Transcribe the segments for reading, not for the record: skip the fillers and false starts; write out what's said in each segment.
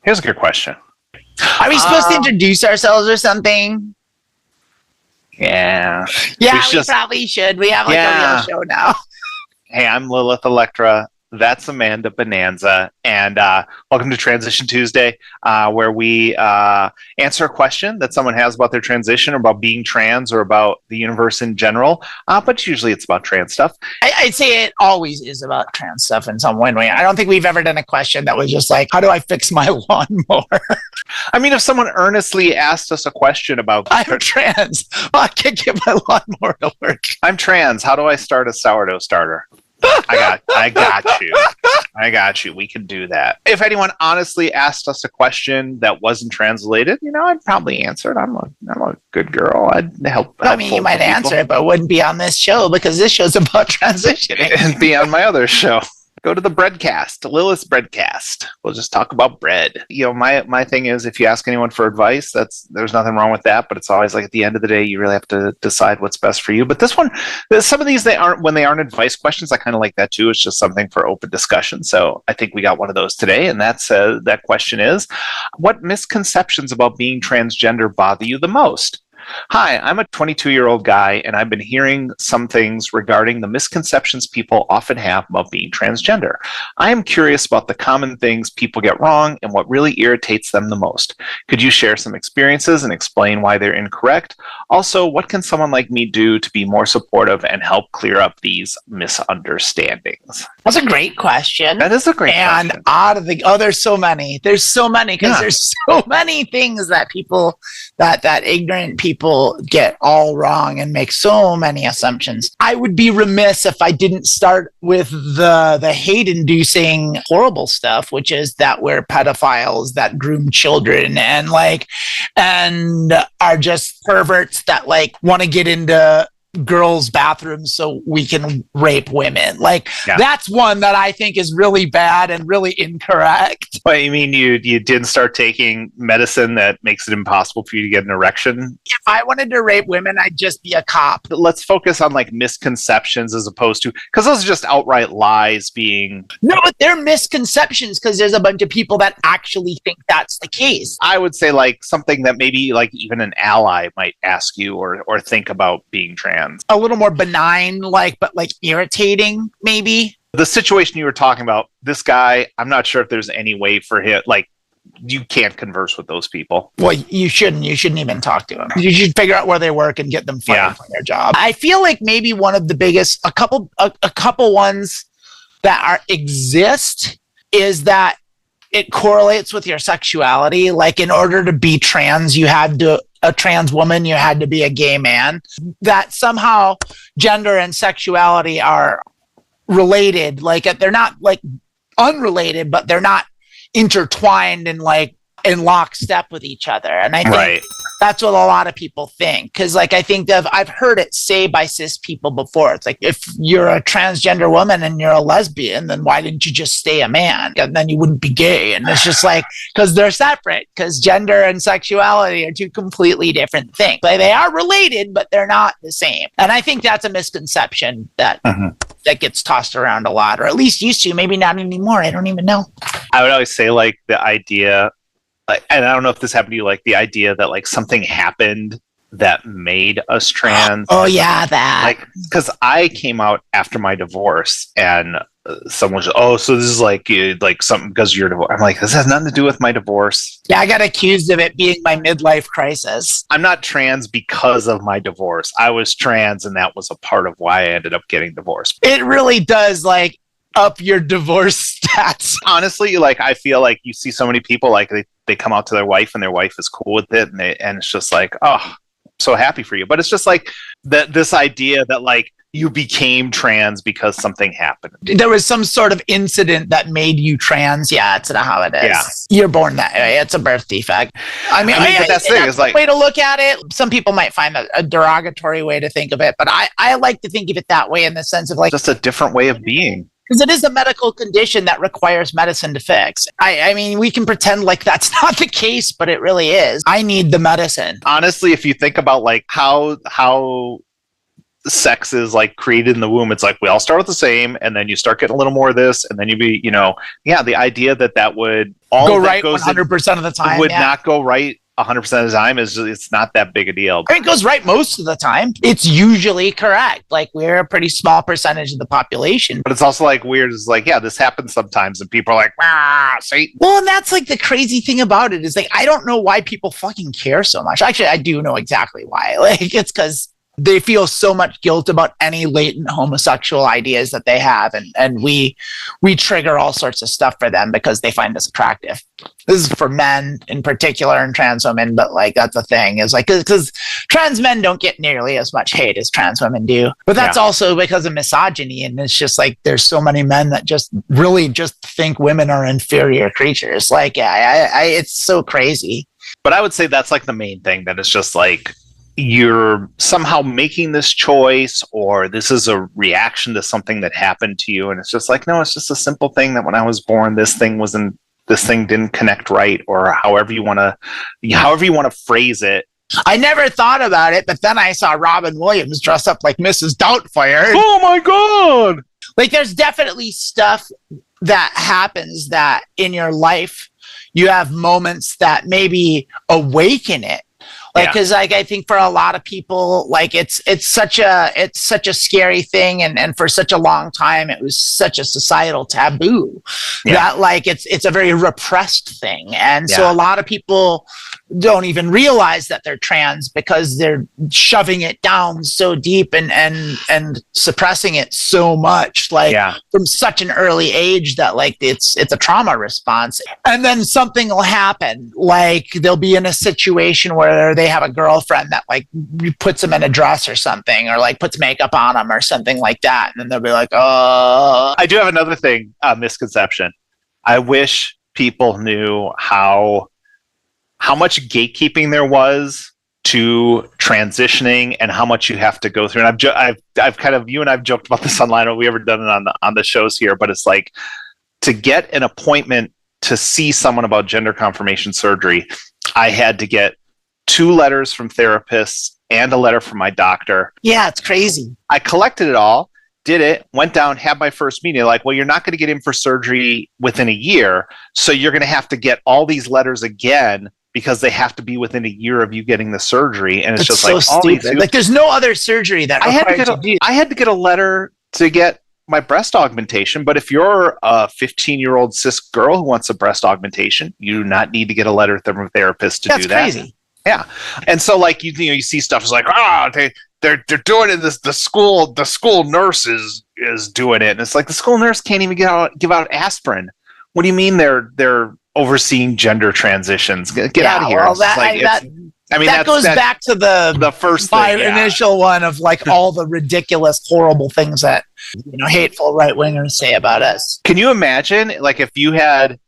Here's a good question. Are we supposed to introduce ourselves or something? Yeah. Yeah, we probably should. We have a real show now. Hey, I'm Lilith, Elektra. That's Amanda, Bonanza. And welcome to Transition Tuesday, where we answer a question that someone has about their transition, or about being trans, or about the universe in general. But usually it's about trans stuff. I'd say it always is about trans stuff in some way. I don't think we've ever done a question that was just like, how do I fix my lawnmower? I mean, if someone earnestly asked us a question about... I'm trans. Well, I can't get my lawnmower to work. I'm trans. How do I start a sourdough starter? I got you. We can do that. If anyone honestly asked us a question that wasn't translated, I'd probably answer it. I'm a good girl. I'd help. I mean, you might answer it, but it wouldn't be on this show because this show's about transitioning. And be on my other show. Go to the Breadcast, Lilith's Breadcast. We'll just talk about bread. My thing is, if you ask anyone for advice, there's nothing wrong with that, but it's always like at the end of the day, you really have to decide what's best for you. But this one, some of these, when they aren't advice questions, I kind of like that too. It's just something for open discussion. So I think we got one of those today, and that question is, what misconceptions about being transgender bother you the most? Hi, I'm a 22-year-old guy, and I've been hearing some things regarding the misconceptions people often have about being transgender. I am curious about the common things people get wrong and what really irritates them the most. Could you share some experiences and explain why they're incorrect? Also, what can someone like me do to be more supportive and help clear up these misunderstandings? That's a great question. That is a great question. And there's so many. There's so many, because there's so many things that people, that ignorant people get all wrong and make so many assumptions. I would be remiss if I didn't start with the hate-inducing horrible stuff, which is that we're pedophiles that groom children and are just perverts that want to get into girls' bathrooms so we can rape women. That's one that I think is really bad and really incorrect. But you mean you didn't start taking medicine that makes it impossible for you to get an erection? If I wanted to rape women, I'd just be a cop. Let's focus on misconceptions as opposed to, because those are just outright lies being... No, but they're misconceptions because there's a bunch of people that actually think that's the case. I would say something that maybe even an ally might ask you or think about being trans. A little more benign, but irritating, maybe. The situation you were talking about, this guy, I'm not sure if there's any way for him, you can't converse with those people. Well, you shouldn't even talk to them. You should figure out where they work and get them fired from their job. I feel like maybe one of the biggest, a couple ones that exist is that it correlates with your sexuality. In order to be trans, a trans woman, you had to be a gay man. That somehow gender and sexuality are related. They're not unrelated, but they're not intertwined and in lockstep with each other. And I think that's what a lot of people think. Because I think I've heard it say by cis people before. It's if you're a transgender woman and you're a lesbian, then why didn't you just stay a man? And then you wouldn't be gay. And it's just because they're separate, because gender and sexuality are two completely different things. They are related, but they're not the same. And I think that's a misconception that gets tossed around a lot, or at least used to, maybe not anymore. I don't even know. I would always say the idea, and I don't know if this happened to you, the idea that something happened that made us trans. Oh yeah, that. Because I came out after my divorce, and someone was, so this is something because of your divorce. I'm this has nothing to do with my divorce. Yeah, I got accused of it being my midlife crisis. I'm not trans because of my divorce. I was trans, and that was a part of why I ended up getting divorced. It really does up your divorce stats. Honestly, I feel you see so many people they come out to their wife and their wife is cool with it, and it's just oh, so happy for you. But it's just this idea that you became trans because something happened. There was some sort of incident that made you trans. Yeah, that's not how it is. Yeah. You're born that way. It's a birth defect. But that's the thing. It's way to look at it. Some people might find that a derogatory way to think of it, but I like to think of it that way, in the sense of just a different way of being. Because it is a medical condition that requires medicine to fix. I mean, we can pretend that's not the case, but it really is. I need the medicine. Honestly, if you think about how sex is like created in the womb. It's like we all start with the same, and then you start getting a little more of this, and then you be, the idea that would all go that right goes 100% of the time. would not go right 100% of the time. It's not that big a deal. I mean, it goes right most of the time. It's usually correct. Like, we're a pretty small percentage of the population. But it's also like weird. It's like, yeah, this happens sometimes, and people are like, see. Well, and that's like the crazy thing about it is like, I don't know why people fucking care so much. Actually, I do know exactly why. Like, it's because they feel so much guilt about any latent homosexual ideas that they have, and we trigger all sorts of stuff for them because they find us attractive. This is for men in particular and trans women, but like that's a thing. Is like because trans men don't get nearly as much hate as trans women do, but that's also because of misogyny, and it's just like there's so many men that just really just think women are inferior creatures. Like, it's so crazy. But I would say that's like the main thing, that it's just like you're somehow making this choice, or this is a reaction to something that happened to you, and it's just like, no, it's just a simple thing that when I was born, this thing didn't connect right, or however you want to phrase it. I never thought about it, but then I saw Robin Williams dress up like Mrs. Doubtfire. Oh my god! Like, there's definitely stuff that happens that in your life you have moments that maybe awaken it. Like, because like I think for a lot of people, like it's such a scary thing, and for such a long time it was such a societal taboo that like it's a very repressed thing, and so a lot of people don't even realize that they're trans because they're shoving it down so deep and suppressing it so much, like from such an early age that like it's a trauma response, and then something will happen, like they'll be in a situation where they have a girlfriend that like puts them in a dress or something, or like puts makeup on them or something like that, and then they'll be like, oh. I do have another thing, misconception. I wish people knew how much gatekeeping there was to transitioning, and how much you have to go through. And I've kind of, you and I've joked about this online. Have we ever done it on the shows here? But it's like, to get an appointment to see someone about gender confirmation surgery, I had to get 2 letters from therapists and a letter from my doctor. Yeah, it's crazy. I collected it all, did it, went down, had my first meeting. Like, well, you're not going to get in for surgery within a year, so you're going to have to get all these letters again, because they have to be within a year of you getting the surgery. And it's just so like, stupid. Like, there's no other surgery that I had to get a letter to get my breast augmentation. But if you're a 15-year-old cis girl who wants a breast augmentation, you do not need to get a letter from a therapist to do that. That's crazy. Yeah. And so like, you see stuff is like, they're doing it. The school nurse is doing it. And it's like, the school nurse can't even give out aspirin. What do you mean they're overseeing gender transitions? Get out of here. Well, that goes back to the first thing, initial one of like all the ridiculous, horrible things that hateful right wingers say about us. Can you imagine, like, if you had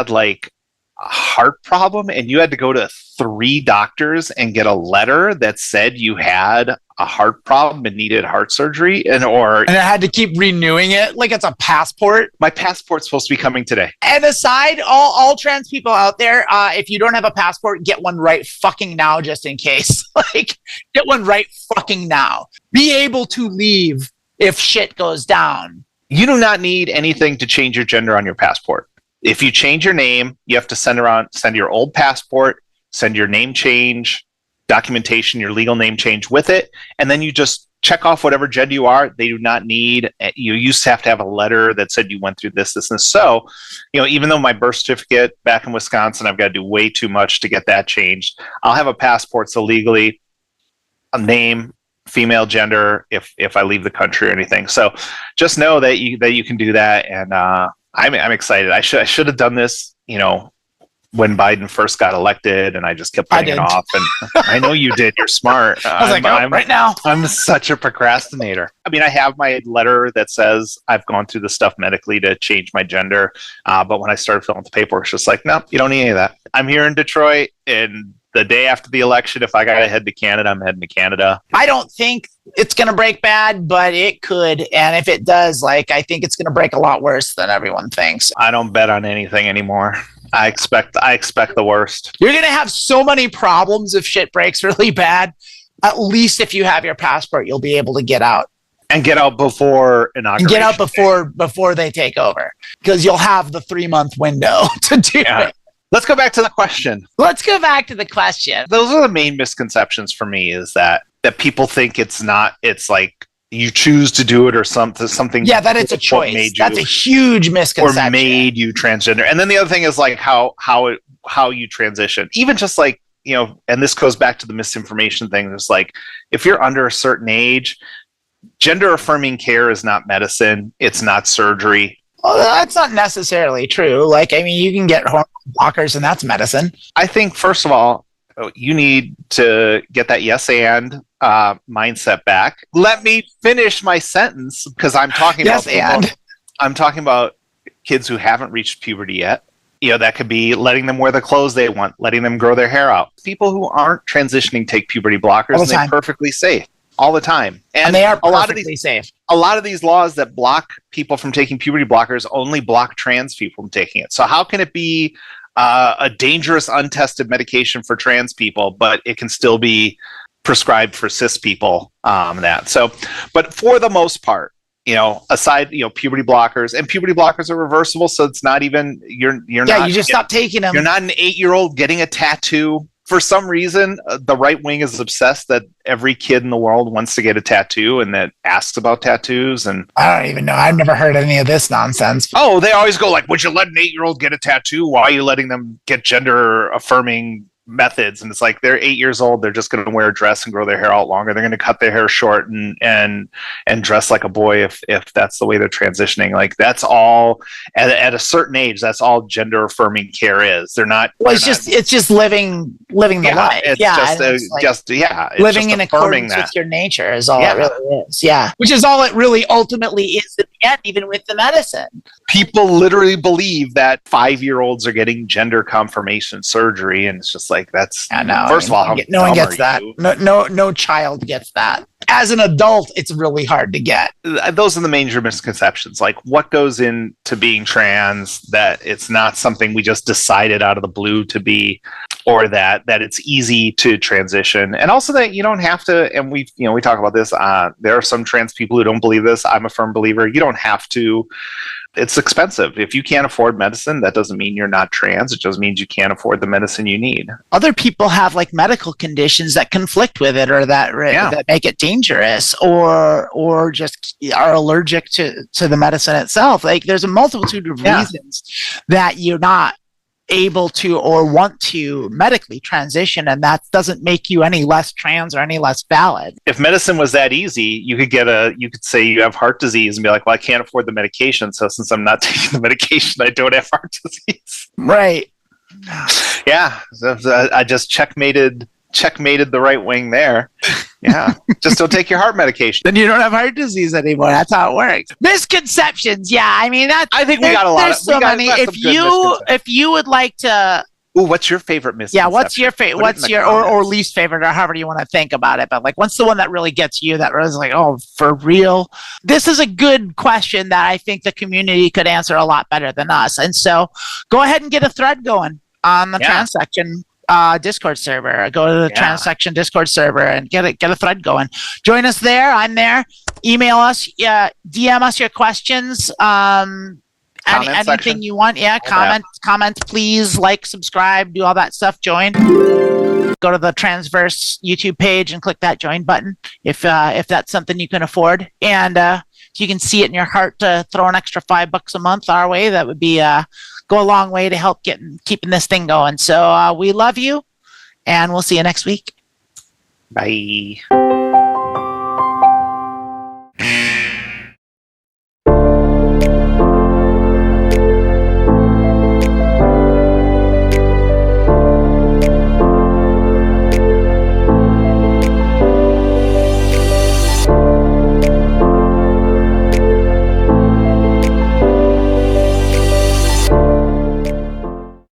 like a heart problem and you had to go to 3 doctors and get a letter that said you had a heart problem and needed heart surgery, and I had to keep renewing it like it's a passport. My passport's supposed to be coming today. And aside, all trans people out there, if you don't have a passport, get one right fucking now, just in case. Like, get one right fucking now. Be able to leave if shit goes down. You do not need anything to change your gender on your passport. If you change your name, you have to send your old passport, send your name change documentation, your legal name change with it, and then you just check off whatever gender you are. They do not need, you used to have a letter that said you went through this, and this. So, even though my birth certificate back in Wisconsin, I've got to do way too much to get that changed. I'll have a passport, so legally, a name, female gender, if I leave the country or anything. So just know that you can do that, and I'm excited. I should have done this, when Biden first got elected, and I just kept putting it off. And I know you did. You're smart. I was right now. I'm such a procrastinator. I mean, I have my letter that says I've gone through the stuff medically to change my gender. But when I started filling out the paperwork, it's just like, no, you don't need any of that. I'm here in Detroit, and the day after the election, if I got to head to Canada, I'm heading to Canada. I don't think it's going to break bad, but it could. And if it does, I think it's going to break a lot worse than everyone thinks. I don't bet on anything anymore. I expect the worst. You're going to have so many problems if shit breaks really bad, at least if you have your passport, you'll be able to get out. And get out before inauguration. And get out before they take over, because you'll have the 3-month window to do it. Let's go back to the question. Those are the main misconceptions for me, is that people think it's like you choose to do it or something. Yeah, that it's a choice. That's a huge misconception. Or made you transgender. And then the other thing is like how you transition. Even just like, and this goes back to the misinformation thing. It's like, if you're under a certain age, gender affirming care is not medicine. It's not surgery. Well, that's not necessarily true. Like, I mean, you can get hormone blockers and that's medicine. I think, first of all, you need to get that yes and mindset back. Let me finish my sentence, because I'm talking I'm talking about kids who haven't reached puberty yet. That could be letting them wear the clothes they want, letting them grow their hair out. People who aren't transitioning take puberty blockers, and they're perfectly safe all the time. And they are perfectly safe. A lot of these laws that block people from taking puberty blockers only block trans people from taking it. So how can it be a dangerous, untested medication for trans people, but it can still be prescribed for cis people? But for the most part, aside, puberty blockers, and puberty blockers are reversible, so it's not even you just stop taking them. You're not an 8-year-old getting a tattoo. For some reason, the right wing is obsessed that every kid in the world wants to get a tattoo and that asks about tattoos. And I don't even know. I've never heard any of this nonsense. Oh, they always go like, would you let an 8-year-old get a tattoo? Why are you letting them get gender affirming methods? And it's like, they're 8 years old. They're just going to wear a dress and grow their hair out longer. They're going to cut their hair short and dress like a boy if that's the way they're transitioning. Like, that's all at a certain age. That's all gender affirming care is. They're not. Well, it's just living the life. It's living in accordance with your nature is all it really is. Yeah, which is all it really ultimately is in the end, even with the medicine. People literally believe that 5-year-olds are getting gender confirmation surgery, and it's just like, that's first of all, no one gets that. No child gets that. As an adult, it's really hard to get. Those are the major misconceptions. Like, what goes into being trans, that it's not something we just decided out of the blue to be, or that it's easy to transition. And also that you don't have to, and we talk about this, there are some trans people who don't believe this. I'm a firm believer. You don't have to. It's expensive. If you can't afford medicine, that doesn't mean you're not trans. It just means you can't afford the medicine you need. Other people have like medical conditions that conflict with it, or that make it dangerous, or just are allergic to the medicine itself. Like, there's a multitude of reasons that you're not able to or want to medically transition, and that doesn't make you any less trans or any less valid. If medicine was that easy, you could say you have heart disease and be like, well, I can't afford the medication, so since I'm not taking the medication, I don't have heart disease. Right. Yeah. So I just checkmated the right wing there. Yeah. Just don't take your heart medication. Then you don't have heart disease anymore. That's how it works. Misconceptions. Yeah. I mean, I think we got a lot of so many. If you would like to. Ooh, what's your favorite misconception? Yeah, what's your favorite? What's your or least favorite, or however you want to think about it? But like, what's the one that really gets you? That was like, oh, for real? This is a good question that I think the community could answer a lot better than us. And so, go ahead and get a thread going on the Transection Discord server. Go to the Transection Discord server and get a thread going. Join us there. I'm there. Email us. DM us your questions. Anything you want. Comment, please. Like, subscribe, do all that stuff. Join. Go to the Transverse YouTube page and click that join button if that's something you can afford. And if you can see it in your heart to throw an extra $5 a month our way, that would be go a long way to help keeping this thing going. So we love you, and we'll see you next week. Bye.